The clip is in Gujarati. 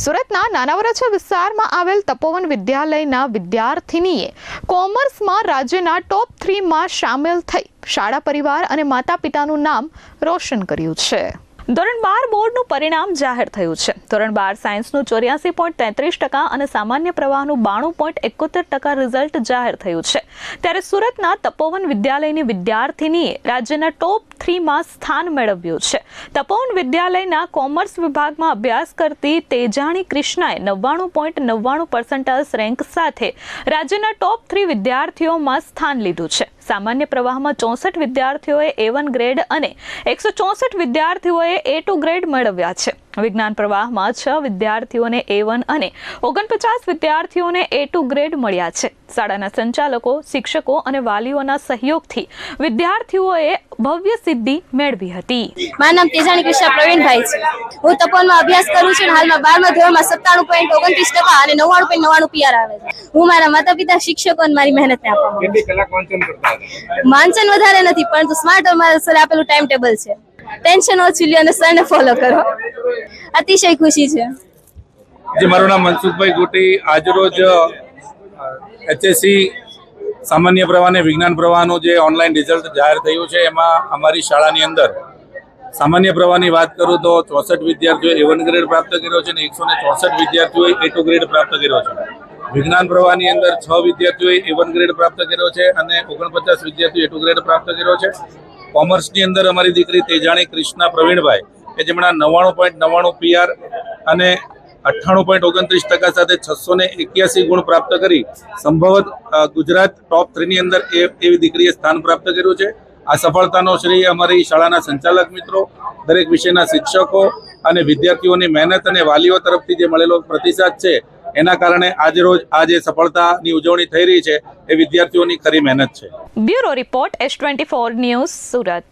સુરતના નાના વરાછા વિસ્તારમાં આવેલ તપોવન વિદ્યાલયના વિદ્યાર્થીનીએ કોમર્સમાં રાજ્યના ટોપ 3માં સામેલ થઈ શાળા પરિવાર અને માતા પિતાનું નામ રોશન કર્યું છે। ધોરણ 12 બોર્ડનું પરિણામ જાહેર થયું છે। ધોરણ 12 સાયન્સનું 84.33% અને સામાન્ય પ્રવાહનું 92.71% રિઝલ્ટ જાહેર થયું છે। ત્યારે સુરતના તપોવન વિદ્યાલયની વિદ્યાર્થીનીએ રાજ્યના ટોપ 3માં સ્થાન મેળવ્યું છે। તપોવન વિદ્યાલયના કોમર્સ વિભાગમાં અભ્યાસ કરતી તેજાણી કૃષ્ણાએ 99.99% રેન્ક સાથે રાજ્યના ટોપ 3 વિદ્યાર્થીઓમાં સ્થાન લીધું છે। સામાન્ય પ્રવાહમાં 64 વિદ્યાર્થીઓએ A1 ગ્રેડ અને 164 વિદ્યાર્થીઓએ A2 ગ્રેડ મેળવ્યા છે। વિજ્ઞાન પ્રવાહમાં 6 વિદ્યાર્થીઓને A1 અને 49 વિદ્યાર્થીઓને A2 ગ્રેડ મળ્યા છે। શાળાના સંચાલકો, શિક્ષકો અને વાલીઓના સહયોગથી વિદ્યાર્થીઓએ ભવ્ય સિદ્ધિ મેળવી હતી। મારું નામ તેજાણી કૃષ્ણા પ્રવીણભાઈ છે। હું તપોવનમાં અભ્યાસ કરું છું અને હાલમાં 12મા ધોરણમાં 97.29% અને 99.99 PR આવે છે। હું મારા માતા પિતા, શિક્ષકો અને મારી મહેનતને આપવા માંગુ છું। કેટલી કલાક વાંચન કરતા હતા? વાંચન વધારે નથી, પરંતુ સ્માર્ટ અમારા સર આપેલું ટાઈમ ટેબલ છે। ટેન્શન ઓછું લ્યો અને સરને ફોલો કરો। અતિશય ખુશી છે। જે મારું નામ મનસુખભાઈ ગોટી। આજરોજ HSC સામાન્ય પ્રવાહ અને વિજ્ઞાન પ્રવાહનું જે ઓનલાઈન રિઝલ્ટ જાહેર થયું છે, એમાં અમારી શાળાની અંદર સામાન્ય પ્રવાહની વાત કરું તો 64 વિદ્યાર્થીઓએ A1 ગ્રેડ પ્રાપ્ત કર્યો છે અને 164 વિદ્યાર્થીઓએ A2 ગ્રેડ પ્રાપ્ત કર્યો છે। વિજ્ઞાન પ્રવાહની અંદર 6 વિદ્યાર્થીઓએ A1 ગ્રેડ પ્રાપ્ત કર્યો છે અને 49 વિદ્યાર્થીઓએ A2 ગ્રેડ પ્રાપ્ત કર્યો છે। કોમર્સની અંદર અમારી દીકરી તેજાણી કૃષ્ણા પ્રવીણભાઈ કે જેમના 99.99 PR અને 98.29% સાથે 681 ગુણ પ્રાપ્ત કરી સંભવત ગુજરાત ટોપ 3ની અંદર એવી દીકરીએ સ્થાન પ્રાપ્ત કર્યું છે। આ સફળતાનો શ્રેય અમારી શાળાના સંચાલક મિત્રો, દરેક વિષયના શિક્ષકો અને વિદ્યાર્થીઓની મહેનત અને વાલીઓ તરફથી જે મળેલો પ્રતિસાદ છે, એના કારણે આજરોજ આ જે સફળતાની ઉજવણી થઈ રહી છે એ વિદ્યાર્થીઓની ખરી મહેનત છે। Bureau report S24 news Surat.